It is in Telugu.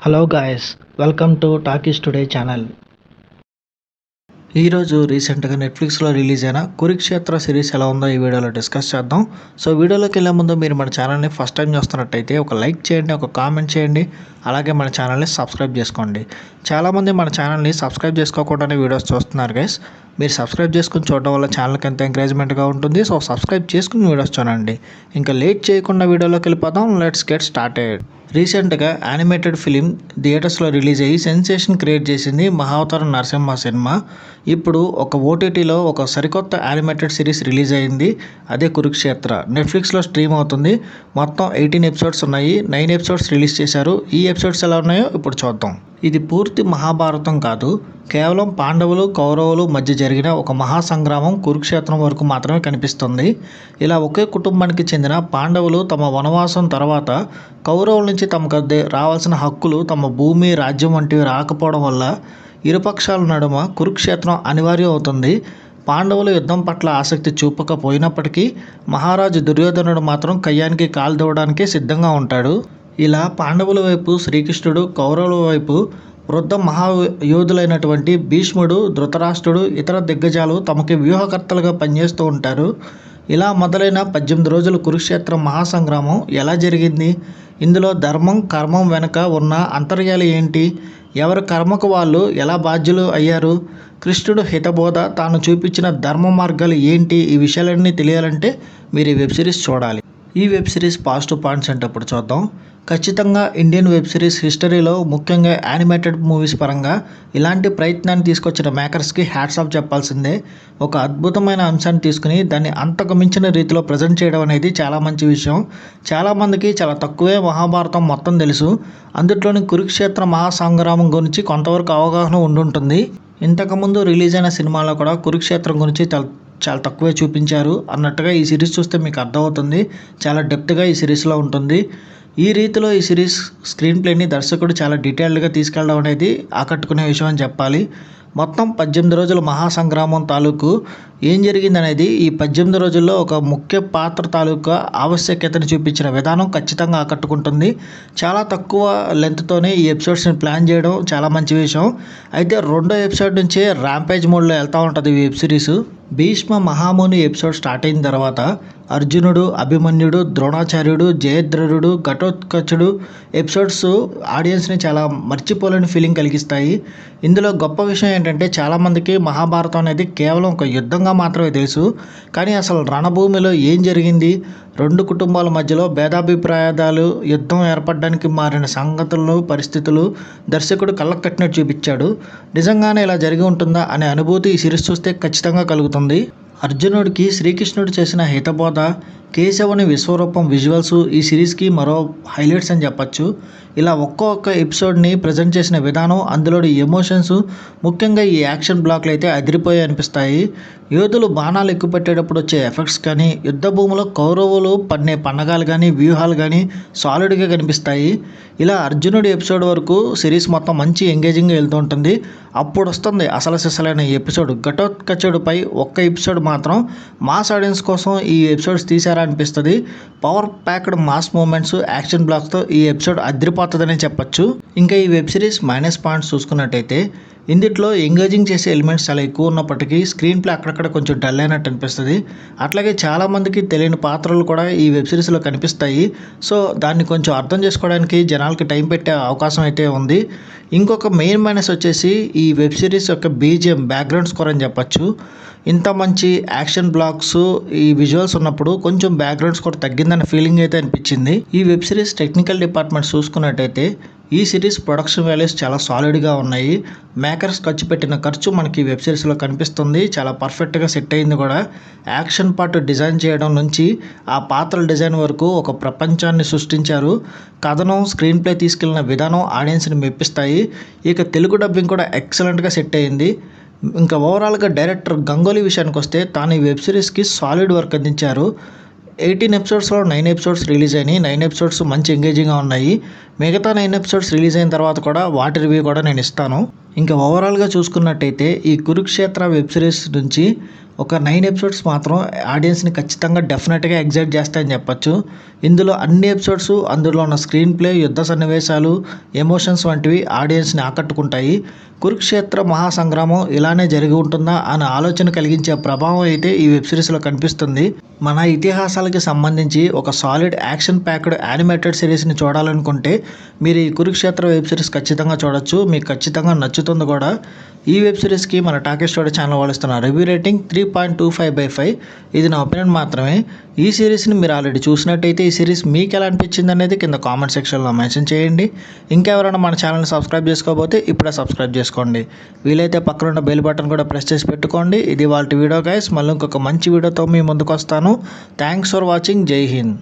Hello guys, welcome to talkies today channel. ఈరోజు రీసెంట్గా నెట్ఫ్లిక్స్లో రిలీజ్ అయిన కురుక్షేత్ర సిరీస్ ఎలా ఉందో ఈ వీడియోలో డిస్కస్ చేద్దాం. సో వీడియోలోకి వెళ్ళే ముందు మీరు మన ఛానల్ని ఫస్ట్ టైం చూస్తున్నట్టయితే ఒక లైక్ చేయండి, ఒక కామెంట్ చేయండి, అలాగే మన ఛానల్ని సబ్స్క్రైబ్ చేసుకోండి. చాలామంది మన ఛానల్ని సబ్స్క్రైబ్ చేసుకోకుండానే వీడియోస్ చూస్తున్నారు గైస్. మీరు సబ్స్క్రైబ్ చేసుకుని చూడడం వల్ల ఛానల్కి ఎంత ఎంకరేజ్మెంట్గా ఉంటుంది. సో సబ్స్క్రైబ్ చేసుకుని వీడియోస్ చూడండి. ఇంకా లేట్ చేయకుండా వీడియోలోకి వెళ్ళిపోదాం. Let's get started. రీసెంట్గా యానిమేటెడ్ ఫిలిం థియేటర్స్లో రిలీజ్ అయ్యి సెన్సేషన్ క్రియేట్ చేసింది మహావతారం నరసింహ సినిమా. ఇప్పుడు ఒక ఓటీటీలో ఒక సరికొత్త యానిమేటెడ్ సిరీస్ రిలీజ్ అయింది. అదే కురుక్షేత్ర. నెట్ఫ్లిక్స్లో స్ట్రీమ్ అవుతుంది. మొత్తం 18 ఎపిసోడ్స్ ఉన్నాయి. 9 ఎపిసోడ్స్ రిలీజ్ చేశారు. ఈ ఎపిసోడ్స్ ఎలా ఉన్నాయో ఇప్పుడు చూద్దాం. ఇది పూర్తి మహాభారతం కాదు, కేవలం పాండవులు కౌరవులు మధ్య జరిగిన ఒక మహాసంగ్రామం కురుక్షేత్రం వరకు మాత్రమే కనిపిస్తుంది. ఇలా ఒకే కుటుంబానికి చెందిన పాండవులు తమ వనవాసం తర్వాత కౌరవుల నుంచి తమకు రావాల్సిన హక్కులు, తమ భూమి రాజ్యం వంటివి రాకపోవడం వల్ల ఇరుపక్షాల నడుమ కురుక్షేత్రం అనివార్యం అవుతుంది. పాండవులు యుద్ధం పట్ల ఆసక్తి చూపకపోయినప్పటికీ మహారాజు దుర్యోధనుడు మాత్రం కయ్యానికి కాలు దవ్వడానికే సిద్ధంగా ఉంటాడు. ఇలా పాండవుల వైపు శ్రీకృష్ణుడు, కౌరవుల వైపు వృద్ధ మహాయోధులైనటువంటి భీష్ముడు, ధృతరాష్ట్రుడు, ఇతర దిగ్గజాలు తమకి వ్యూహకర్తలుగా పనిచేస్తూ ఉంటారు. ఇలా మొదలైన 18 రోజుల కురుక్షేత్ర మహాసంగ్రామం ఎలా జరిగింది, ఇందులో ధర్మం కర్మం వెనుక ఉన్న అంతర్యాలు ఏంటి, ఎవరి కర్మకు వాళ్ళు ఎలా బాధ్యులు అయ్యారు, కృష్ణుడు హితబోధ, తాను చూపించిన ధర్మ మార్గాలు ఏంటి, ఈ విషయాలన్నీ తెలియాలంటే మీరు ఈ వెబ్ సిరీస్ చూడాలి. ఈ వెబ్ సిరీస్ పాజిటివ్ పాయింట్స్ అంటే ఇప్పుడు చూద్దాం. ఖచ్చితంగా ఇండియన్ వెబ్ సిరీస్ హిస్టరీలో ముఖ్యంగా యానిమేటెడ్ మూవీస్ పరంగా ఇలాంటి ప్రయత్నాన్ని తీసుకొచ్చిన మేకర్స్కి హ్యాట్స్ ఆఫ్ చెప్పాల్సిందే. ఒక అద్భుతమైన అంశాన్ని తీసుకుని దాన్ని అంతకు మించిన రీతిలో ప్రజెంట్ చేయడం అనేది చాలా మంచి విషయం. చాలామందికి చాలా తక్కువే మహాభారతం మొత్తం తెలుసు. అందులోని కురుక్షేత్ర మహాసంగ్రామం గురించి కొంతవరకు అవగాహన ఉండుంటుంది. ఇంతకుముందు రిలీజ్ అయిన సినిమాలో కూడా కురుక్షేత్రం గురించి చాలా తక్కువే చూపించారు అన్నట్టుగా ఈ సిరీస్ చూస్తే మీకు అర్థమవుతుంది. చాలా డెప్త్గా ఈ సిరీస్లో ఉంటుంది. ఈ రీతిలో ఈ సిరీస్ స్క్రీన్ ప్లేని దర్శకుడు చాలా డీటెయిల్డ్గా తీసుకెళ్ళడం అనేది ఆకట్టుకునే విషయం అని చెప్పాలి. మొత్తం 18 రోజుల మహాసంగ్రామం తాలూకు ఏం జరిగిందనేది ఈ 18 రోజుల్లో ఒక ముఖ్య పాత్ర తాలూకా ఆవశ్యకతను చూపించిన విధానం ఖచ్చితంగా ఆకట్టుకుంటుంది. చాలా తక్కువ లెంత్తోనే ఈ ఎపిసోడ్స్ని ప్లాన్ చేయడం చాలా మంచి విషయం. అయితే రెండో ఎపిసోడ్ నుంచే ర్యాంపేజ్ మోడ్లో వెళ్తూ ఉంటుంది ఈ వెబ్ సిరీస్. భీష్మ మహాముని ఎపిసోడ్ స్టార్ట్ అయిన తర్వాత అర్జునుడు, అభిమన్యుడు, ద్రోణాచార్యుడు, జయద్రథుడు, ఘటోత్కచుడు ఎపిసోడ్స్ ఆడియన్స్ని చాలా మర్చిపోలేని ఫీలింగ్ కలిగిస్తాయి. ఇందులో గొప్ప విషయం ఏంటంటే చాలామందికి మహాభారతం అనేది కేవలం ఒక యుద్ధంగా మాత్రమే తెలుసు. కానీ అసలు రణభూమిలో ఏం జరిగింది, రెండు కుటుంబాల మధ్యలో భేదాభిప్రాయాలు, యుద్ధం ఏర్పడడానికి మారిన సంగతులు, పరిస్థితులు దర్శకుడు కళ్ళకు కట్టినట్టు చూపించాడు. నిజంగానే ఇలా జరిగి ఉంటుందా అనే అనుభూతి ఈ సిరీస్ చూస్తే ఖచ్చితంగా కలుగుతుంది. అర్జునుడికి శ్రీకృష్ణుడు చేసిన హితబోధ, కేశవుని విశ్వరూపం విజువల్స్ ఈ సిరీస్కి మరో హైలైట్స్ అని చెప్పచ్చు. ఇలా ఒక్కొక్క ఎపిసోడ్ని ప్రజెంట్ చేసిన విధానం, అందులోని ఎమోషన్స్, ముఖ్యంగా ఈ యాక్షన్ బ్లాక్లు అయితే అదిరిపోయి అనిపిస్తాయి. యోధులు బాణాలు ఎక్కుపెట్టేటప్పుడు వచ్చే ఎఫెక్ట్స్ కానీ, యుద్ధ భూమిలో కౌరవులు పన్నే పన్నగాలు కానీ, వ్యూహాలు కానీ సాలిడ్గా కనిపిస్తాయి. ఇలా అర్జునుడి ఎపిసోడ్ వరకు సిరీస్ మొత్తం మంచి ఎంగేజింగ్గా వెళ్తూ ఉంటుంది. అప్పుడు వస్తుంది అసలు సిసలైన ఎపిసోడ్. ఘటోత్కచుడిపై ఒక్క ఎపిసోడ్ మాత్రం మాస్ ఆడియన్స్ కోసం ఈ ఎపిసోడ్స్ తీశారా అనిపిస్తుంది. Power packed mass moments, action బ్లాక్స్తో ఈ ఎపిసోడ్ అదిరిపోతుందనే చెప్పచ్చు. ఇంకా ఈ వెబ్ సిరీస్ మైనస్ పాయింట్స్ చూసుకున్నట్టయితే ఇందులో ఎంగేజింగ్ చేసే ఎలిమెంట్స్ చాలా ఎక్కువ ఉన్నప్పటికీ స్క్రీన్ ప్లే అక్కడక్కడ కొంచెం డల్ అయినట్టు అనిపిస్తుంది. అట్లాగే చాలామందికి తెలియని పాత్రలు కూడా ఈ వెబ్ సిరీస్లో కనిపిస్తాయి. సో దాన్ని కొంచెం అర్థం చేసుకోవడానికి జనాలకి టైం పెట్టే అవకాశం అయితే ఉంది. ఇంకొక మెయిన్ మైనస్ వచ్చేసి ఈ వెబ్ సిరీస్ యొక్క బీజిఎం, బ్యాక్గ్రౌండ్ స్కోర్ అని చెప్పచ్చు. ఇంత మంచి యాక్షన్ బ్లాక్స్, ఈ విజువల్స్ ఉన్నప్పుడు కొంచెం బ్యాక్గ్రౌండ్ స్కోర్ తగ్గిందన్న ఫీలింగ్ అయితే అనిపించింది. ఈ వెబ్ సిరీస్ టెక్నికల్ డిపార్ట్మెంట్ చూసుకున్నట్టయితే ఈ సిరీస్ ప్రొడక్షన్ వాల్యూస్ చాలా సాలిడ్గా ఉన్నాయి. మేకర్స్ ఖర్చు పెట్టిన ఖర్చు మనకి వెబ్ సిరీస్లో కనిపిస్తుంది. చాలా పర్ఫెక్ట్గా సెట్ అయింది కూడా. యాక్షన్ పార్ట్ డిజైన్ చేయడం నుంచి ఆ పాత్రల డిజైన్ వరకు ఒక ప్రపంచాన్ని సృష్టించారు. కథనం, స్క్రీన్ ప్లే తీసుకెళ్లిన విధానం ఆడియన్స్ని మెప్పిస్తాయి. ఇక తెలుగు డబ్బింగ్ కూడా ఎక్సలెంట్గా సెట్ అయింది. ఇంకా ఓవరాల్గా డైరెక్టర్ గంగోలీ విషయానికి వస్తే తాను ఈ వెబ్ సిరీస్కి సాలిడ్ వర్క్ అందించారు. 18 ఎపిసోడ్స్లో 9 ఎపిసోడ్స్ రిలీజ్ అయినాయి. 9 ఎపిసోడ్స్ మంచి ఎంగేజింగ్గా ఉన్నాయి. మిగతా 9 ఎపిసోడ్స్ రిలీజ్ అయిన తర్వాత కూడా వాటి రివ్యూ కూడా నేను ఇస్తాను. ఇంకా ఓవరాల్గా చూసుకున్నట్టయితే ఈ కురుక్షేత్ర వెబ్ సిరీస్ నుంచి ఒక 9 ఎపిసోడ్స్ మాత్రం ఆడియన్స్ని ఖచ్చితంగా డెఫినెట్గా ఎగ్జైట్ చేస్తాయని చెప్పచ్చు. ఇందులో అన్ని ఎపిసోడ్స్, అందులో ఉన్న స్క్రీన్ ప్లే, యుద్ధ సన్నివేశాలు, ఎమోషన్స్ వంటివి ఆడియన్స్ని ఆకట్టుకుంటాయి. కురుక్షేత్ర మహాసంగ్రామం ఇలానే జరిగి ఉంటుందా అనే ఆలోచన కలిగించే ప్రభావం అయితే ఈ వెబ్ సిరీస్లో కనిపిస్తుంది. మన ఇతిహాసాలకి సంబంధించి ఒక సాలిడ్ యాక్షన్ ప్యాక్డ్ యానిమేటెడ్ సిరీస్ని చూడాలనుకుంటే మీరు ఈ కురుక్షేత్ర వెబ్ సిరీస్ ఖచ్చితంగా చూడొచ్చు. మీకు ఖచ్చితంగా నచ్చుతుంది కూడా. ఈ వెబ్ సిరీస్కి మన టాకీ స్టోరీ ఛానల్ వాళ్ళు ఇస్తున్న రివ్యూ రేటింగ్ 3.25/5. ఇది నా ఒపీనియన్ మాత్రమే. ఈ సిరీస్ని మీరు ఆల్రెడీ చూసినట్టయితే ఈ సిరీస్ మీకు ఎలా అనిపించింది అనేది కింద కామెంట్ సెక్షన్లో మెన్షన్ చేయండి. ఇంకా ఎవరైనా మన ఛానల్ని సబ్స్క్రైబ్ చేసుకోకపోతే ఇప్పుడే సబ్స్క్రైబ్ చేసుకోండి. వీలైతే పక్కన ఉన్న బెల్ బటన్ కూడా ప్రెస్ చేసి పెట్టుకోండి. ఇది వాళ్ళ వీడియో గైస్. మళ్ళీ ఇంకొక మంచి వీడియోతో మీ ముందుకు వస్తాను. Thanks for watching. జై హింద్.